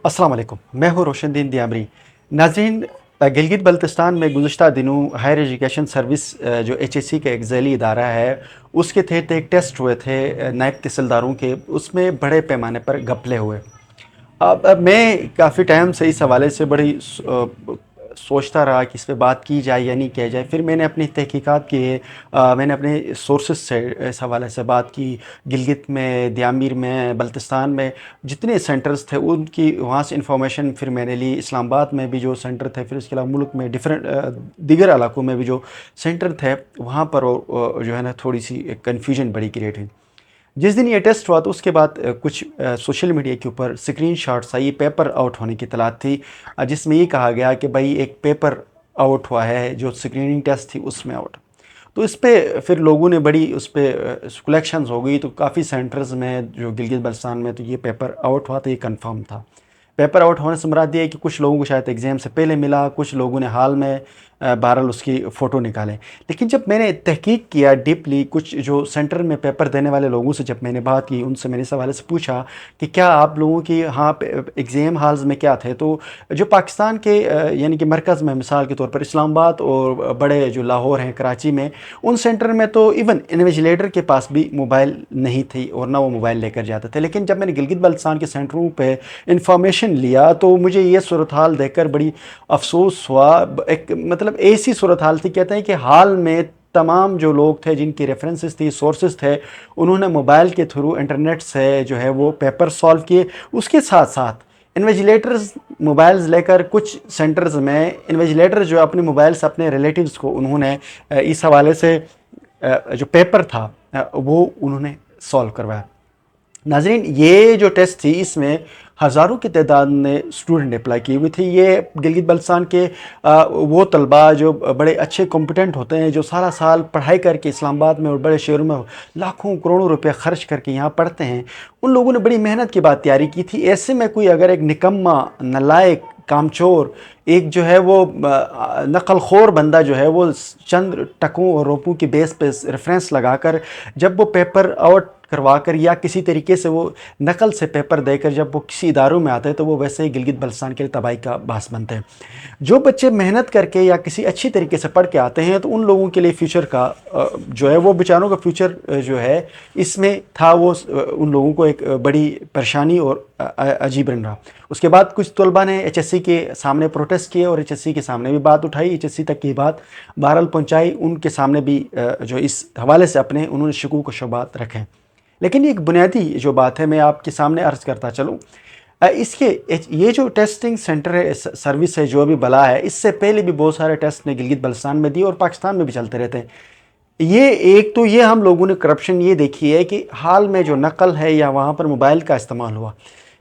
अस्सलाम वालेकुम, मैं हूँ रोशन दीन दियामरी। नाज़रीन, गिलगित बल्तिस्तान में गुज़श्ता दिनों हायर एजुकेशन सर्विस जो एचएससी का एक ज़ैली इदारा है, उसके तहत एक टेस्ट हुए थे नायब तहसीलदारों के। उसमें बड़े पैमाने पर घपले हुए। अब मैं काफ़ी टाइम से इस हवाले से सोचता रहा कि इस पे बात की जाए या नहीं किया जाए। फिर मैंने अपनी तहकीकात किए, मैंने अपने सोर्सेस से इस हवाले से बात की। गिलगित में, दियामीर में, बल्तिस्तान में जितने सेंटर्स थे उनकी वहाँ से इंफॉर्मेशन फिर मैंने ली। इस्लामाबाद में भी जो सेंटर थे, फिर इसके अलावा मुल्क में डिफरेंट दीगर इलाकों में भी जो सेंटर थे, वहाँ पर जो है ना थोड़ी सी कन्फ्यूजन बड़ी क्रिएट हुई। जिस दिन ये टेस्ट हुआ तो उसके बाद कुछ सोशल मीडिया के ऊपर स्क्रीन शॉट्स आई पेपर आउट होने की इतलात थी, जिसमें ये कहा गया कि भाई एक पेपर आउट हुआ है जो स्क्रीनिंग टेस्ट थी उसमें आउट। तो इस पे फिर लोगों ने बड़ी उस पर कलेक्शंस हो गई। तो काफ़ी सेंटर्स में जो गिलगित बल्तिस्तान में तो ये पेपर आउट हुआ तो ये कंफर्म था। पेपर आउट होने से मुराद ये है कि कुछ लोगों को शायद एग्ज़ाम से पहले मिला, कुछ लोगों ने हाल में बहरहाल उसकी फ़ोटो निकाले। लेकिन जब मैंने तहकीक किया डीपली, कुछ जो सेंटर में पेपर देने वाले लोगों से जब मैंने बात की, उनसे मैंने इस हवाले से पूछा कि क्या आप लोगों की हाँ एग्ज़ाम हाल्स में क्या थे। तो जो पाकिस्तान के यानी कि मरकज़ में मिसाल के तौर पर इस्लामाबाद और बड़े जो लाहौर हैं, कराची में, उन सेंटर में तो इवन इन्विजिलेटर के पास भी मोबाइल नहीं थी और ना वो मोबाइल लेकर जाते थे। लेकिन जब मैंने गिलगित बल्तिस्तान के सेंटरों पे इंफॉर्मेशन लिया तो मुझे ये सूरत हाल देखकर बड़ी अफसोस हुआ। एक मतलब ऐसी सूरत हाल थी, कहते हैं कि हाल में तमाम जो लोग थे जिनकी रेफरेंसेस थी, सोर्सेज थे, उन्होंने मोबाइल के थ्रू इंटरनेट से जो है वो पेपर सॉल्व किए। उसके साथ साथ इन्विजिलेटर्स मोबाइल्स लेकर कुछ सेंटर्स में इन्विजिलेटर जो अपने मोबाइल से अपने रिलेटिव्स को उन्होंने इस हवाले से जो पेपर था वो उन्होंने सॉल्व करवाया। नाज़रीन, ये जो टेस्ट थी इसमें हज़ारों की तादाद में स्टूडेंट अप्लाई की हुई थी। ये गिलगित बल्तिस्तान के वो तलबा जो बड़े अच्छे कॉम्पिटेंट होते हैं, जो सारा साल पढ़ाई करके इस्लामाबाद में और बड़े शहरों में लाखों करोड़ों रुपए ख़र्च करके यहाँ पढ़ते हैं, उन लोगों ने बड़ी मेहनत के बाद तैयारी की थी। ऐसे में कोई अगर एक निकम्मा, नालायक, कामचोर, एक जो है वो नकलखोर बंदा जो है वो चंद टकों और रुपयों के बेस पे रेफरेंस लगाकर जब वो पेपर आउट करवा कर या किसी तरीके से वो नकल से पेपर देकर जब वो किसी इदारों में आते हैं तो वो वैसे ही गिलगित बल्तिस्तान के लिए तबाही का बास बनते हैं। जो बच्चे मेहनत करके या किसी अच्छी तरीके से पढ़ के आते हैं तो उन लोगों के लिए फ्यूचर का जो है वो बेचारों का फ्यूचर जो है इसमें था, वो उन लोगों को एक बड़ी परेशानी और अजीब बन रहा। उसके बाद कुछ तलबा ने एचएससी के सामने प्रोटेस्ट किए और एचएससी के सामने भी बात उठाई, एचएससी तक की बात बहरहाल पहुँचाई, उनके सामने भी जो इस हवाले से अपने उन्होंने शकूक व शुबात रखें। लेकिन एक बुनियादी जो बात है मैं आपके सामने अर्ज़ करता चलूँ, इसके ये जो टेस्टिंग सेंटर है, सर्विस है, जो अभी बला है, इससे पहले भी बहुत सारे टेस्ट ने गिलगित बल्तिस्तान में दिए और पाकिस्तान में भी चलते रहते हैं। ये एक तो ये हम लोगों ने करप्शन ये देखी है कि हाल में जो नकल है या वहाँ पर मोबाइल का इस्तेमाल हुआ।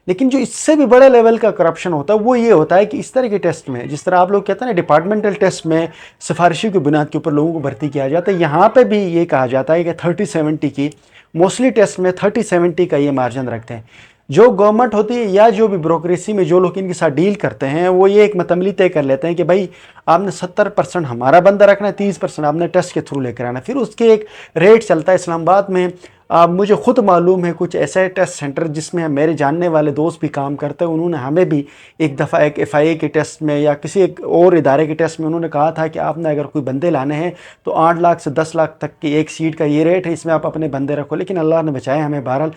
लेकिन जो इससे भी बड़े लेवल का करप्शन होता है वो ये होता है कि इस तरह के टेस्ट में, जिस तरह आप लोग कहते हैं ना डिपार्टमेंटल टेस्ट में सिफारिशी की बुनियाद के ऊपर लोगों को भर्ती किया जाता है, यहाँ पे भी ये कहा जाता है कि 30-70 की मोस्टली टेस्ट में 30-70 का ये मार्जिन रखते हैं। जो गवर्नमेंट होती है या जो भी ब्रोकरेसी में जो लोग इनके साथ डील करते हैं वो ये एक मतमली तय कर लेते हैं कि भाई आपने 70% हमारा बंदा रखना है, 30% आपने टेस्ट के थ्रू लेकर आना है। फिर उसके एक रेट चलता है। इस्लामाबाद में मुझे ख़ुद मालूम है कुछ ऐसे टेस्ट सेंटर जिसमें मेरे जानने वाले दोस्त भी काम करते हैं, उन्होंने हमें भी एक दफ़ा एक एफआईए के टेस्ट में या किसी एक और इदारे के टेस्ट में उन्होंने कहा था कि आपने अगर कोई बंदे लाने हैं तो 8 लाख से 10 लाख तक की एक सीट का ये रेट है, इसमें आप अपने बंदे रखो। लेकिन अल्लाह ने बचाया हमें। बहरहाल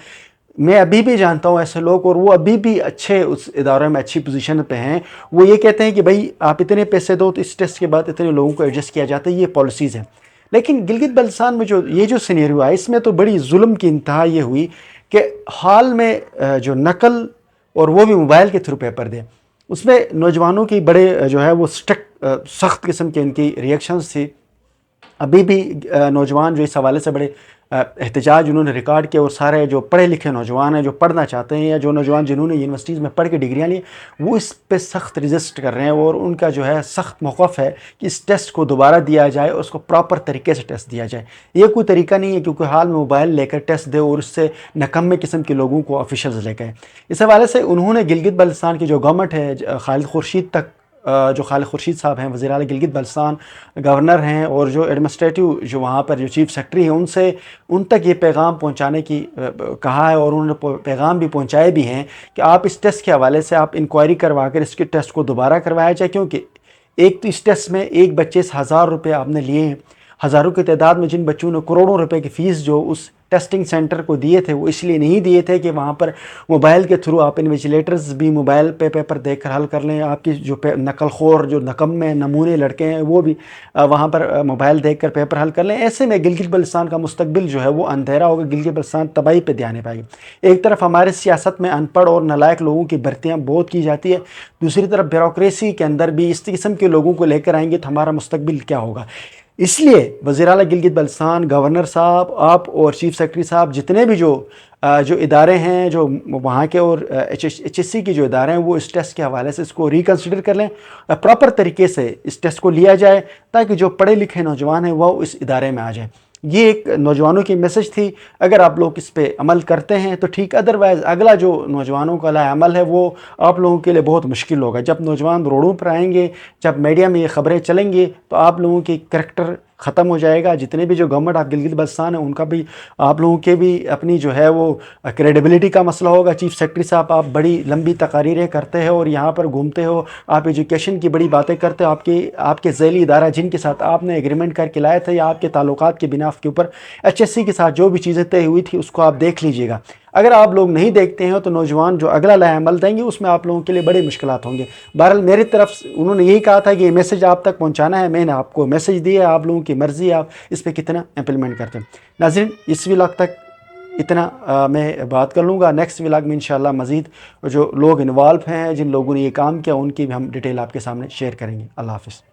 मैं अभी भी जानता हूँ ऐसे लोग और वो अभी भी अच्छे उस इदारे में अच्छी पोजीशन पे हैं। वो ये कहते हैं कि भाई आप इतने पैसे दो तो इस टेस्ट के बाद इतने लोगों को एडजस्ट किया जाता है, ये पॉलिसीज़ हैं। लेकिन गिलगित बल्तिस्तान में जो सिनेरियो आया इसमें तो बड़ी जुल्म की इंतहा ये हुई कि हाल में जो नकल और वो भी मोबाइल के थ्रू पेपर दे, उसमें नौजवानों की बड़े जो है वो सख्त किस्म के इनकी रिएक्शंस थी। अभी भी नौजवान जो इस हवाले से बड़े एहतजाज उन्होंने रिकॉर्ड किया और सारे जो पढ़े लिखे नौजवान हैं जो पढ़ना चाहते हैं या जो नौजवान जिन्होंने यूनिवर्सिटीज़ में पढ़ के डिग्रियाँ ली वो इस पे सख्त रजिस्ट कर रहे हैं और उनका जो है सख्त मौक़िफ़ है कि इस टेस्ट को दोबारा दिया जाए और उसको प्रॉपर तरीके से टेस्ट दिया जाए। ये कोई तरीका नहीं है क्योंकि हाल में मोबाइल लेकर टेस्ट दे और उससे नकम्मे किस्म के लोगों को ऑफिशल्स ले गए। इस हवाले से उन्होंने गिलगित बल्तिस्तान की जो गवर्नमेंट है खालिद खुर्शीद तक جو خالد خورشید صاحب ہیں وزیر اعلیٰ گلگت بلتستان، گورنر ہیں، اور جو ایڈمنسٹریٹو جو وہاں پر جو چیف سیکرٹری ہیں ان تک یہ پیغام پہنچانے کی کہا ہے، اور انہوں نے پیغام بھی پہنچائے بھی ہیں کہ آپ اس ٹیسٹ کے حوالے سے آپ انکوائری کروا کر اس کے ٹیسٹ کو دوبارہ کروایا جائے، کیونکہ ایک تو اس ٹیسٹ میں ایک بچے سے 1000 روپے آپ نے لیے ہیں، ہزاروں کی تعداد میں جن بچوں نے کروڑوں روپے کی فیس جو اس ٹیسٹنگ سینٹر کو دیے تھے، وہ اس لیے نہیں دیے تھے کہ وہاں پر موبائل کے تھرو آپ انویجیلیٹرز بھی موبائل پہ پیپر دیکھ کر حل کر لیں، آپ کی جو نقل خور جو نکمے نمونے لڑکے ہیں وہ بھی وہاں پر موبائل دیکھ کر پیپر حل کر لیں۔ ایسے میں گلگت بلتستان کا مستقبل جو ہے وہ اندھیرا ہوگا، گلگت بلتستان تباہی پہ دھیان پائے گی۔ ایک طرف ہمارے سیاست میں ان پڑھ اور نالائق لوگوں کی بھرتیاں بہت کی جاتی ہے، دوسری طرف بیوروکریسی کے اندر بھی اس قسم کے لوگوں کو لے کر آئیں گے تو ہمارا مستقبل کیا ہوگا؟ اس لیے وزیر اعلیٰ گلگت بلتستان، گورنر صاحب، آپ اور چیف سیکرٹری صاحب، جتنے بھی جو ادارے ہیں جو وہاں کے، اور ایچ ایس سی کی جو ادارے ہیں، وہ اس ٹیسٹ کے حوالے سے اس کو ریکنسیڈر کر لیں، پراپر طریقے سے اس ٹیسٹ کو لیا جائے تاکہ جو پڑھے لکھے نوجوان ہیں وہ اس ادارے میں آ جائیں۔ یہ ایک نوجوانوں کی میسج تھی، اگر آپ لوگ اس پہ عمل کرتے ہیں تو ٹھیک، ادروائز اگلا جو نوجوانوں کا لا عمل ہے وہ آپ لوگوں کے لیے بہت مشکل ہوگا۔ جب نوجوان روڈوں پر آئیں گے، جب میڈیا میں یہ خبریں چلیں گی تو آپ لوگوں کی کریکٹر ختم ہو جائے گا۔ جتنے بھی جو گورنمنٹ آف گلگت بلتستان ہے ان کا بھی، آپ لوگوں کے بھی اپنی جو ہے وہ کریڈیبلٹی کا مسئلہ ہوگا۔ چیف سیکرٹری صاحب، آپ بڑی لمبی تقاریریں کرتے ہو اور یہاں پر گھومتے ہو، آپ ایجوکیشن کی بڑی باتیں کرتے ہو، آپ کے ذیلی ادارہ جن کے ساتھ آپ نے ایگریمنٹ کر کے لائے تھے یا آپ کے تعلقات کے بنا کے اوپر ایچ ایس سی کے ساتھ جو بھی چیزیں طے ہوئی تھی اس کو آپ دیکھ لیجئے گا۔ اگر آپ لوگ نہیں دیکھتے ہیں تو نوجوان جو اگلا لائحہ عمل دیں گے اس میں آپ لوگوں کے لیے بڑے مشکلات ہوں گے۔ بہرحال میری طرف انہوں نے یہی کہا تھا کہ یہ میسج آپ تک پہنچانا ہے، میں نے آپ کو میسج دیا ہے، آپ لوگوں کی مرضی ہے آپ اس پہ کتنا امپلیمنٹ کرتے ہیں۔ ناظرین، اس ولاگ تک اتنا میں بات کر لوں گا، نیکسٹ ولاگ میں انشاءاللہ مزید جو لوگ انوالو ہیں، جن لوگوں نے یہ کام کیا، ان کی بھی ہم ڈیٹیل آپ کے سامنے شیئر کریں گے۔ اللہ حافظ۔